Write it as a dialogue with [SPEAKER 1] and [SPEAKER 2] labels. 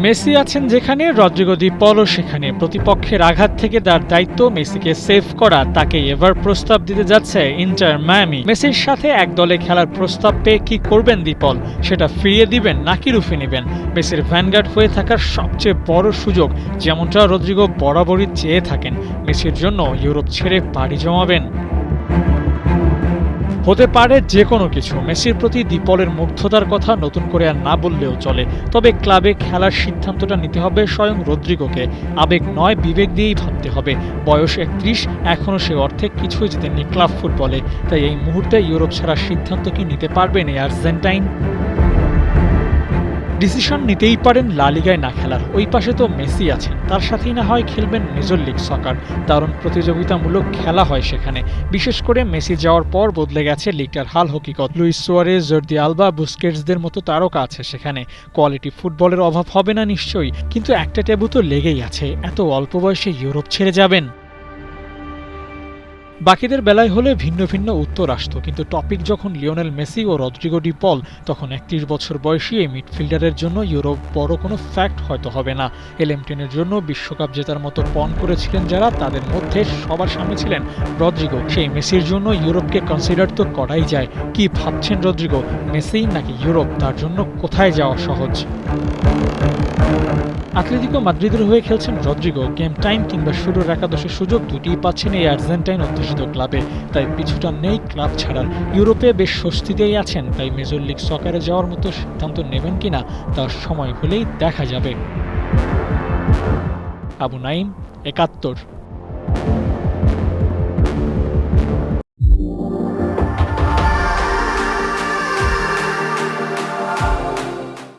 [SPEAKER 1] Messi আছেন যেখানে, Rodrigo দি পলও সেখানে। প্রতিপক্ষের আঘাত থেকে তার দায়িত্ব মেসিকে সেভ করা। তাকে এবার প্রস্তাব দিতে যাচ্ছে ইন্টার মায়ামি। মেসির সাথে এক দলে খেলার প্রস্তাব পেয়ে কি করবেন দি পল? সেটা ফিরিয়ে দিবেন নাকি রুফে নেবেন? মেসির ভ্যানগার্ড হয়ে থাকার সবচেয়ে বড় সুযোগ, যেমনটা রদ্রিগো বরাবরই চেয়ে থাকেন। মেসির জন্য ইউরোপ ছেড়ে পাড়ি জমাবেন। হতে পারে যে কোনো কিছু। মেসির প্রতি দি পলের মুগ্ধতার কথা নতুন করে আর না বললেও চলে। তবে ক্লাবে খেলার সিদ্ধান্তটা নিতে হবে স্বয়ং রদ্রিগোকে। আবেগ নয়, বিবেক দিয়েই ভাবতে হবে। বয়স ৩১, এখনও সে অর্থে কিছুই জেতেননি ক্লাব ফুটবলে। তাই এই মুহূর্তে ইউরোপ ছাড়ার সিদ্ধান্ত কি নিতে পারবেন এই আর্জেন্টাইন? ডিসিশন নিতেই পারেন লা লিগায় না খেলার। ওই পাশে তো মেসি আছেন, তার সাথেই না হয় খেলবেন মেজর লিগ সকার। দারুণ প্রতিযোগিতামূলক খেলা হয় সেখানে। বিশেষ করে মেসি যাওয়ার পর বদলে গেছে লিগটার হাল হকিকত। লুইস সুয়ারেজ, জর্দি আলবা, বুস্কেটসদের মতো তারকা আছে সেখানে। কোয়ালিটি ফুটবলের অভাব হবে না নিশ্চয়ই, কিন্তু একটা ট্যাবু তো লেগেই আছে। এত অল্প বয়সে ইউরোপ ছেড়ে যাবেন? বাকিদের বেলায় হলে ভিন্ন ভিন্ন উত্তর আসত, কিন্তু টপিক যখন লিওনেল মেসি ও রদ্রিগো ডি পল, তখন ৩১ বছর বয়সী এই মিডফিল্ডারের জন্য ইউরোপ বড় কোনো ফ্যাক্ট হয়তো হবে না। এলএম10-এর জন্য বিশ্বকাপ জেতার মতো পণ করেছিলেন যারা, তাদের মধ্যে সবার সামনে ছিলেন রদ্রিগো। সেই মেসির জন্য ইউরোপকে কনসিডার তো করাই যায়। কি ভাবছেন রদ্রিগো, মেসি নাকি ইউরোপ? তার জন্য কোথায় যাওয়া সহজ? আতলেতিকো মাদ্রিদের হয়ে খেলছেন রদ্রিগো। গেম টাইম কিংবা শুরুর একাদশের সুযোগ দুটিই পাচ্ছেন এই আর্জেন্টাইন অধ্যুষিত ক্লাবে। তাই পিছুটা নেই ক্লাব ছাড়ার। ইউরোপে বেশ স্বস্তিতেই আছেন। তাই মেজর লিগ সকারে যাওয়ার মতো সিদ্ধান্ত নেবেন কিনা তার সময় হলেই দেখা যাবে। আবু নাইম, ৭১।